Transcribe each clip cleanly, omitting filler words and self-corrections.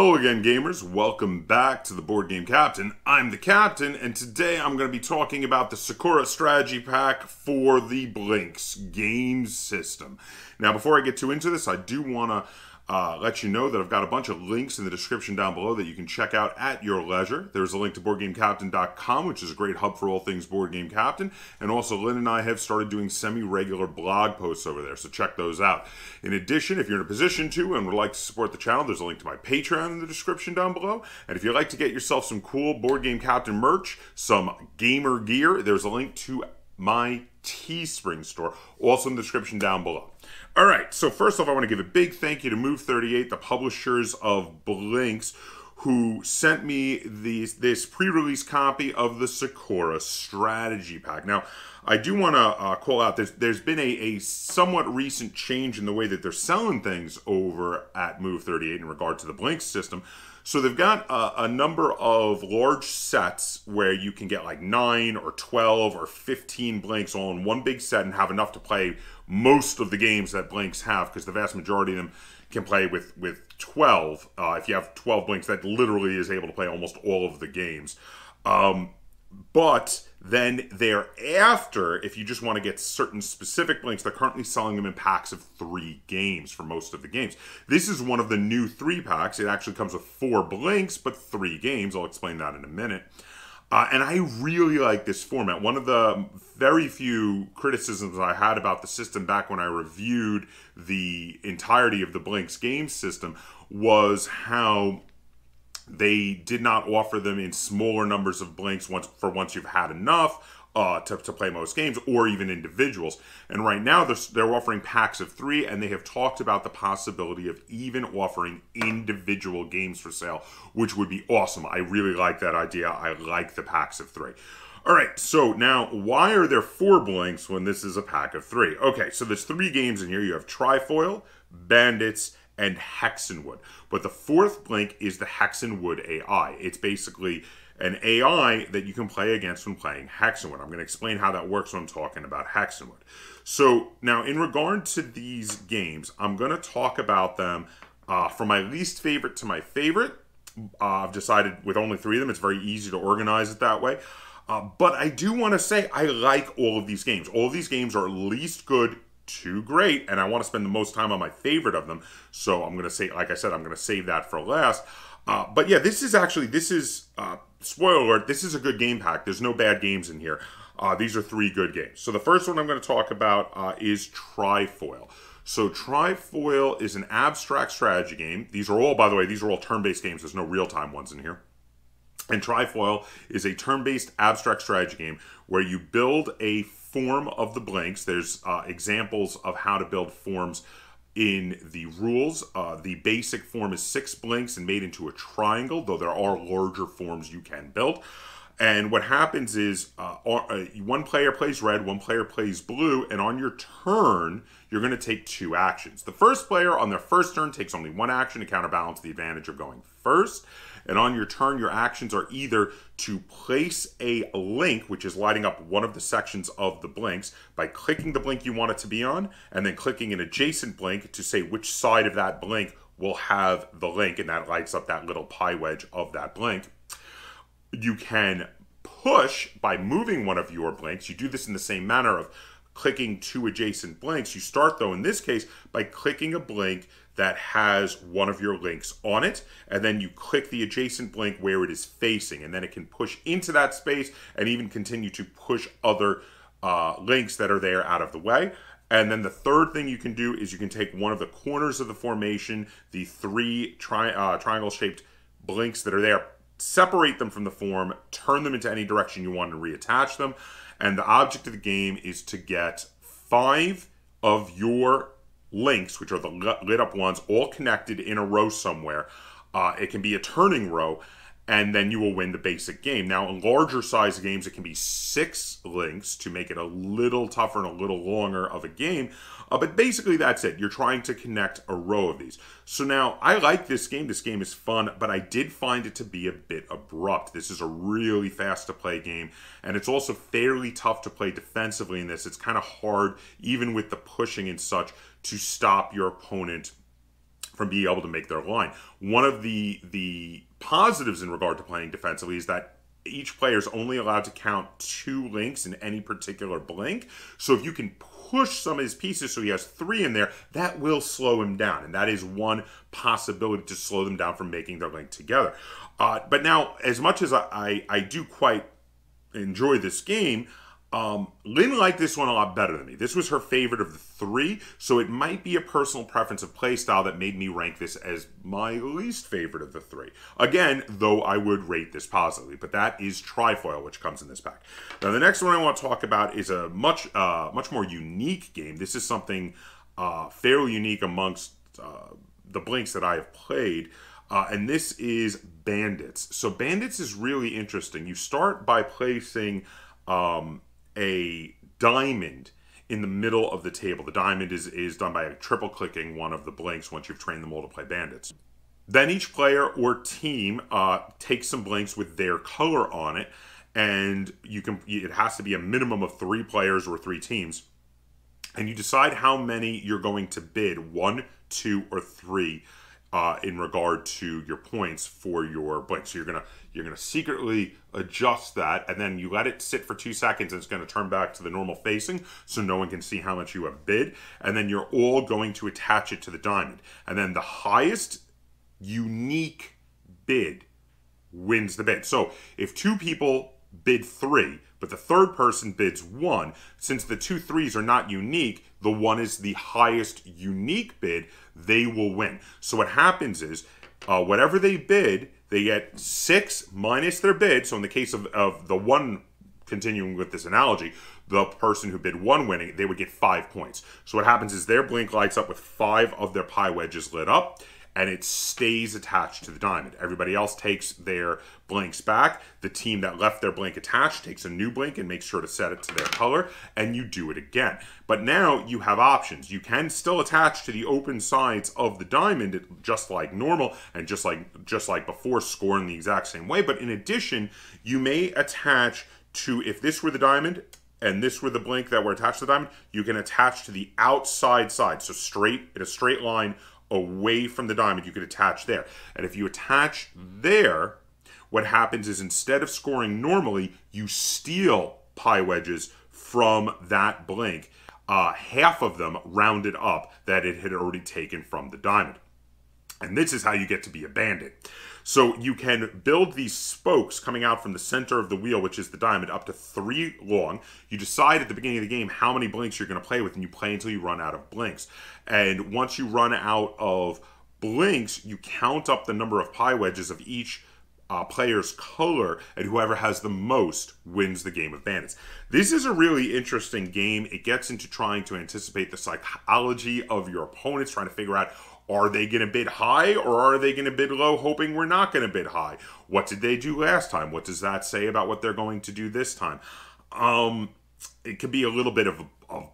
Hello again, gamers. Welcome back to the Board Game Captain. I'm the Captain, and today I'm going to be talking about the Sakura strategy pack for the Blinks game system. Now, before I get too into this, I do want to let you know that I've got a bunch of links in the description down below that you can check out at your leisure. There's a link to BoardGameCaptain.com, which is a great hub for all things Board Game Captain. And also, Lynn and I have started doing semi-regular blog posts over there, so check those out. In addition, if you're in a position to and would like to support the channel, there's a link to my Patreon in the description down below. And if you'd like to get yourself some cool Board Game Captain merch, some gamer gear, there's a link to my Teespring store, also in the description down below. All right, so first off, I want to give a big thank you to Move38, the publishers of Blinks, who sent me this pre-release copy of the Sakura strategy pack. Now, I do want to call out, there's been a somewhat recent change in the way that they're selling things over at Move38 in regard to the Blinks system. So they've got a number of large sets where you can get like 9 or 12 or 15 Blinks all in one big set and have enough to play most of the games that Blinks have, because the vast majority of them can play with 12. If you have 12 Blinks, that literally is able to play almost all of the games. But then thereafter, if you just want to get certain specific Blinks, they're currently selling them in packs of 3 games for most of the games. This is one of the new 3 packs. It actually comes with 4 Blinks, but 3 games. I'll explain that in a minute. And I really like this format. One of the very few criticisms I had about the system back when I reviewed the entirety of the Blinks game system was how they did not offer them in smaller numbers of Blinks once you've had enough to play most games, or even individuals. And right now they're offering packs of 3, and they have talked about the possibility of even offering individual games for sale, which would be awesome. I really like that idea. I like the packs of 3. All right, so now why are there 4 Blinks when this is a pack of 3? Okay, so there's 3 games in here. You have Trifoil, Bandits, and Hexenwood. But the 4th Blink is the Hexenwood AI. It's basically an AI that you can play against when playing Hexenwood. I'm going to explain how that works when I'm talking about Hexenwood. So now in regard to these games, I'm going to talk about them from my least favorite to my favorite. I've decided with only 3 of them, it's very easy to organize it that way. But I do want to say I like all of these games. All of these games are at least good to great, and I want to spend the most time on my favorite of them. So I'm going to say, like I said, I'm going to save that for last. But yeah, this is spoiler alert, this is a good game pack. There's no bad games in here. These are 3 good games. So the first one I'm going to talk about is Trifoil. So Trifoil is an abstract strategy game. These are all, by the way, these are all turn-based games. There's no real-time ones in here. And Trifoil is a turn-based abstract strategy game where you build a form of the Blinks. There's examples of how to build forms in the rules. The basic form is 6 Blinks and made into a triangle, though there are larger forms you can build. And what happens is one player plays red, one player plays blue, and on your turn, you're going to take 2 actions. The first player on their first turn takes only 1 action to counterbalance the advantage of going first. And on your turn, your actions are either to place a link, which is lighting up one of the sections of the Blinks, by clicking the Blink you want it to be on, and then clicking an adjacent Blink to say which side of that Blink will have the link, and that lights up that little pie wedge of that Blink. You can push by moving one of your Blinks. You do this in the same manner of clicking 2 adjacent Blinks. You start, though, in this case, by clicking a Blink that has one of your links on it, and then you click the adjacent Blink where it is facing, and then it can push into that space and even continue to push other links that are there out of the way. And then the third thing you can do is you can take one of the corners of the formation, the 3 triangle-shaped Blinks that are there, separate them from the form, turn them into any direction you want, and reattach them. And the object of the game is to get 5 of your links, which are the lit up ones, all connected in a row somewhere. It can be a turning row, and then you will win the basic game. Now, in larger size games, it can be 6 links to make it a little tougher and a little longer of a game. But basically, that's it. You're trying to connect a row of these. So now, I like this game. This game is fun, but I did find it to be a bit abrupt. This is a really fast-to-play game, and it's also fairly tough to play defensively in this. It's kind of hard, even with the pushing and such, to stop your opponent from being able to make their line. One of the positives in regard to playing defensively is that each player is only allowed to count 2 links in any particular blink. So if you can push some of his pieces so he has 3 in there, that will slow him down. And that is one possibility to slow them down from making their link together. But now, as much as I do quite enjoy this game, Lynn liked this one a lot better than me. This was her favorite of the 3, so it might be a personal preference of playstyle that made me rank this as my least favorite of the 3. Again, though I would rate this positively, but that is Trifoil, which comes in this pack. Now, the next one I want to talk about is a much more unique game. This is something fairly unique amongst the blinks that I have played, and this is Bandits. So Bandits is really interesting. You start by placing a diamond in the middle of the table. The diamond is done by triple clicking one of the blinks once you've trained them all to play Bandits. Then each player or team takes some blinks with their color on it, and it has to be a minimum of 3 players or 3 teams. And you decide how many you're going to bid, 1, 2, or 3, in regard to your points for your blink. So you're gonna secretly adjust that, and then you let it sit for 2 seconds, and it's going to turn back to the normal facing, so no one can see how much you have bid. And then you're all going to attach it to the diamond, and then the highest unique bid wins the bid. So if 2 people bid 3, but the third person bids 1, since the 2 3s are not unique, the 1 is the highest unique bid, they will win. So what happens is, whatever they bid, they get 6 minus their bid. So in the case of the 1, continuing with this analogy, the person who bid 1 winning, they would get 5 points. So what happens is their blink lights up with 5 of their pie wedges lit up, and it stays attached to the diamond. Everybody else takes their blinks back. The team that left their blink attached takes a new blink and makes sure to set it to their color, and you do it again. But now you have options. You can still attach to the open sides of the diamond just like normal, and just like before, scoring the exact same way. But in addition, you may attach to, if this were the diamond and this were the blink that were attached to the diamond, you can attach to the outside side. So straight, in a straight line away from the diamond, you could attach there. And if you attach there, what happens is, instead of scoring normally, you steal pie wedges from that blink, half of them rounded up that it had already taken from the diamond. And this is how you get to be a bandit. So you can build these spokes coming out from the center of the wheel, which is the diamond, up to 3 long. You decide at the beginning of the game how many blinks you're going to play with, and you play until you run out of blinks. And once you run out of blinks, you count up the number of pie wedges of each player's color, and whoever has the most wins the game of Bandits. This is a really interesting game. It gets into trying to anticipate the psychology of your opponents, trying to figure out, are they going to bid high or are they going to bid low, hoping we're not going to bid high? What did they do last time? What does that say about what they're going to do this time? It could be a little bit of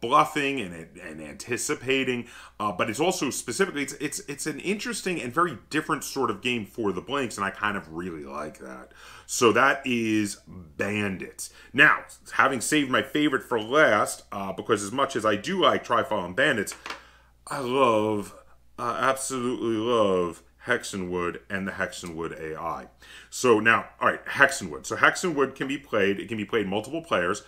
bluffing and anticipating, but it's also specifically, it's an interesting and very different sort of game for the blinks, and I kind of really like that. So that is Bandits. Now, having saved my favorite for last, because as much as I do like Trifoil and Bandits, I absolutely love Hexenwood and the Hexenwood AI. So now, all right, Hexenwood. So Hexenwood can be played. It can be played multiple players.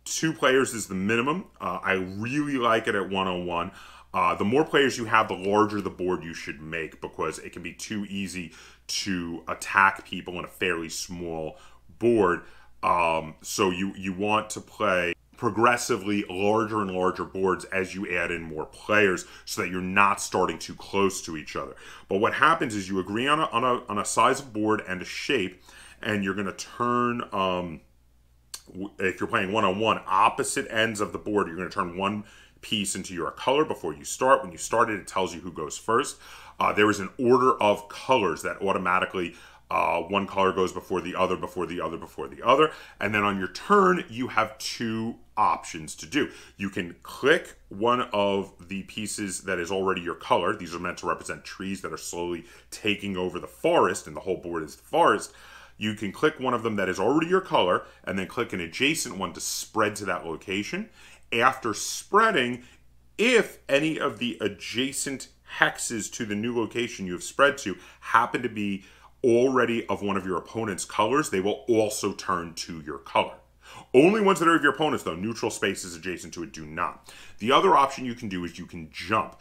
2 players is the minimum. I really like it at 1-on-1. The more players you have, the larger the board you should make, because it can be too easy to attack people in a fairly small board. So you want to play progressively larger and larger boards as you add in more players, so that you're not starting too close to each other. But what happens is you agree on a size of board and a shape, and you're going to turn, if you're playing 1-on-1, opposite ends of the board, you're going to turn one piece into your color before you start. When you start it, it tells you who goes first. There is an order of colors that automatically, one color goes before the other, before the other, before the other. And then on your turn, you have 2 options to do. You can click one of the pieces that is already your color. These are meant to represent trees that are slowly taking over the forest, and the whole board is the forest. You can click one of them that is already your color, and then click an adjacent one to spread to that location. After spreading, if any of the adjacent hexes to the new location you have spread to happen to be already of one of your opponent's colors, they will also turn to your color. Only ones that are of your opponents, though, neutral spaces adjacent to it do not. The other option you can do is you can jump.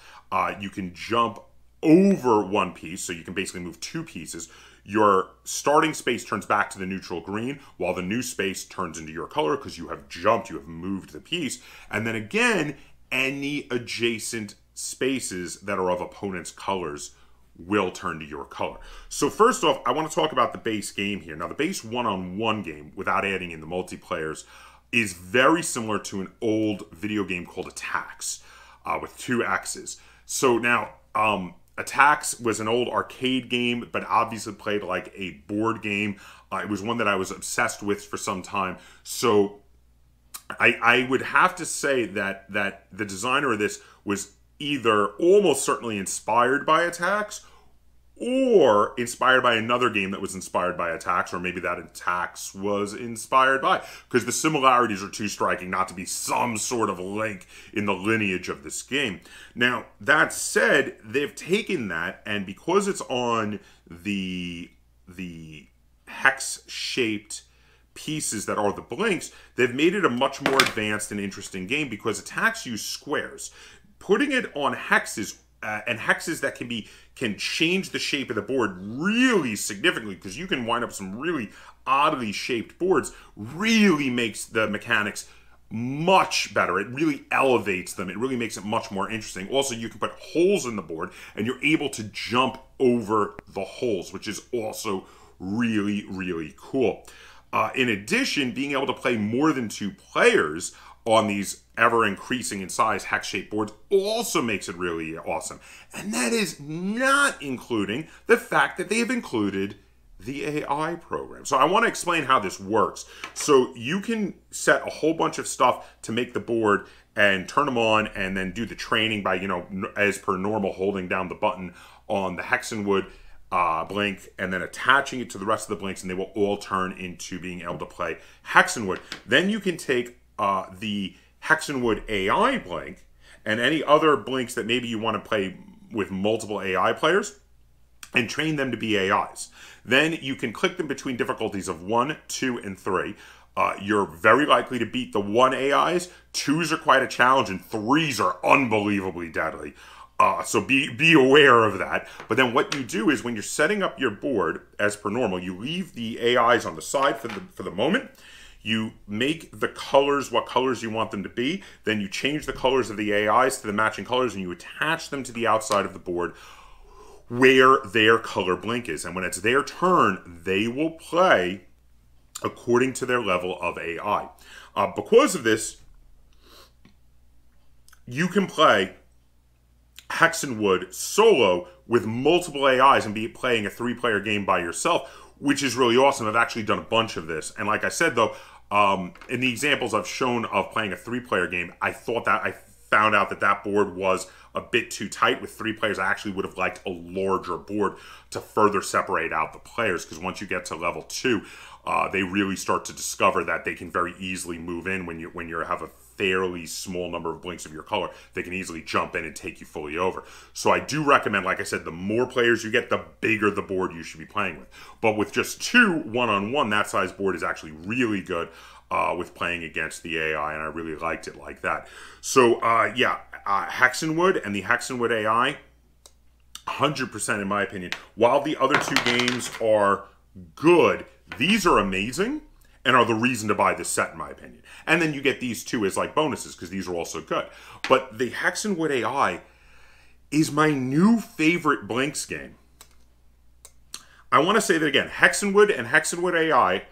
You can jump over one piece, so you can basically move two pieces. Your starting space turns back to the neutral green, while the new space turns into your color because you have jumped, you have moved the piece. And then again, any adjacent spaces that are of opponent's colors will turn to your color. So first off, I want to talk about the base game here. Now, the base one-on-one game, without adding in the multiplayers, is very similar to an old video game called Attacks, with 2 X's. So now, Attacks was an old arcade game, but obviously played like a board game. It was one that I was obsessed with for some time. So I would have to say that the designer of this was either almost certainly inspired by Attacks or inspired by another game that was inspired by Attacks, or maybe that Attacks was inspired by, because the similarities are too striking not to be some sort of link in the lineage of this game. Now, that said, they've taken that, and because it's on the hex-shaped pieces that are the blinks, they've made it a much more advanced and interesting game because Attacks use squares. Putting it on hexes, and hexes that can change the shape of the board really significantly, because you can wind up some really oddly shaped boards, really makes the mechanics much better. It really elevates them. It really makes it much more interesting. Also, you can put holes in the board, and you're able to jump over the holes, which is also really, really cool. In addition, being able to play more than 2 players on these ever-increasing in size hex-shaped boards also makes it really awesome. And that is not including the fact that they have included the AI program. So I want to explain how this works. So you can set a whole bunch of stuff to make the board and turn them on, and then do the training by, as per normal, holding down the button on the Hexenwood blink and then attaching it to the rest of the blinks, and they will all turn into being able to play Hexenwood. Then you can take the Hexenwood AI blink and any other blinks that maybe you want to play with multiple AI players and train them to be AIs. Then you can click them between difficulties of 1, 2, and 3. You're very likely to beat the 1 AIs. 2s are quite a challenge, and 3s are unbelievably deadly. So be aware of that. But then what you do is when you're setting up your board, as per normal, you leave the AIs on the side for the moment. You make the colors what colors you want them to be. Then you change the colors of the AIs to the matching colors, and you attach them to the outside of the board where their color blink is. And when it's their turn, they will play according to their level of AI. Because of this, you can play Hexenwood solo with multiple AIs and be playing a 3-player game by yourself, which is really awesome. I've actually done a bunch of this. And like I said, though, in the examples I've shown of playing a 3-player game, I found out that board was a bit too tight. With 3 players, I actually would have liked a larger board to further separate out the players, because once you get to level 2, they really start to discover that they can very easily move in when you have a fairly small number of blinks of your color. They can easily jump in and take you fully over. So I do recommend, like I said, the more players you get, the bigger the board you should be playing with. But with just 2 one-on-one, that size board is actually really good with playing against the AI, and I really liked it like that. So yeah, Hexenwood and the Hexenwood AI, 100% in my opinion. While the other 2 games are good, these are amazing and are the reason to buy this set, in my opinion. And then you get these 2 as like bonuses, because these are also good. But the Hexenwood AI is my new favorite blinks game. I want to say that again. Hexenwood and Hexenwood AI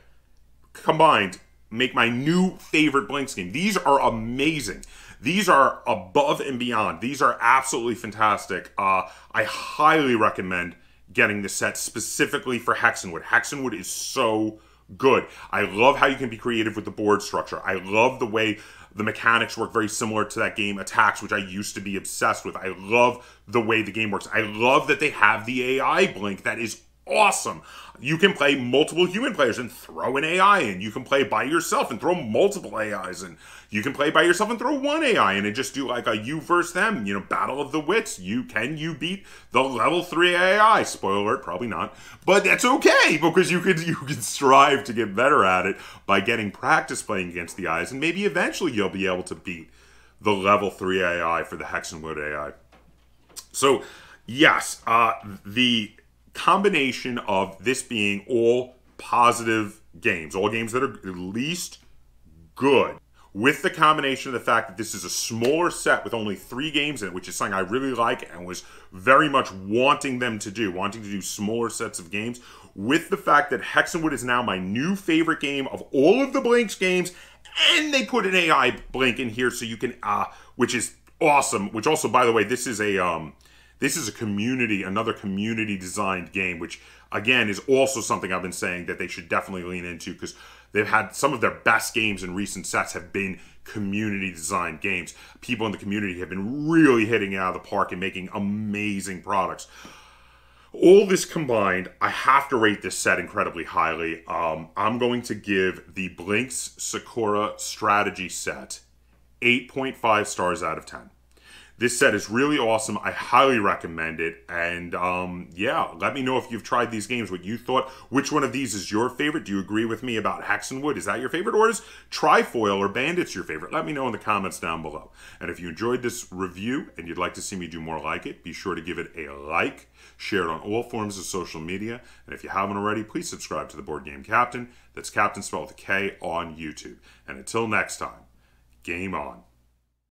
combined make my new favorite blinks game. These are amazing. These are above and beyond. These are absolutely fantastic. I highly recommend getting this set specifically for Hexenwood. Hexenwood is so good. I love how you can be creative with the board structure. I love the way the mechanics work, very similar to that game Attacks, which I used to be obsessed with. I love the way the game works. I love that they have the AI blink that is awesome. You can play multiple human players and throw an AI in. You can play by yourself and throw multiple AIs in. You can play by yourself and throw one AI in and just do like a you versus them, battle of the wits. Can you beat the level 3 AI? Spoiler alert, probably not. But that's okay, because you can strive to get better at it by getting practice playing against the AIs, and maybe eventually you'll be able to beat the level 3 AI for the Hexenwood AI. So, yes, the combination of this being all positive games, all games that are at least good, with the combination of the fact that this is a smaller set with only 3 games in it, which is something I really like and was very much wanting to do smaller sets of games, with the fact that Hexenwood is now my new favorite game of all of the Blinks games, and they put an AI Blink in here so you can, which is awesome, which also, by the way, this is another community designed game, which again is also something I've been saying that they should definitely lean into, because they've had some of their best games in recent sets have been community designed games. People in the community have been really hitting it out of the park and making amazing products. All this combined, I have to rate this set incredibly highly. I'm going to give the Blinks Sakura strategy set 8.5 stars out of 10. This set is really awesome. I highly recommend it. And yeah, let me know if you've tried these games, what you thought. Which one of these is your favorite? Do you agree with me about Hexenwood? Is that your favorite? Or is Trifoil or Bandits your favorite? Let me know in the comments down below. And if you enjoyed this review and you'd like to see me do more like it, be sure to give it a like, share it on all forms of social media. And if you haven't already, please subscribe to the Board Game Captain. That's Captain spelled with a K on YouTube. And until next time, game on.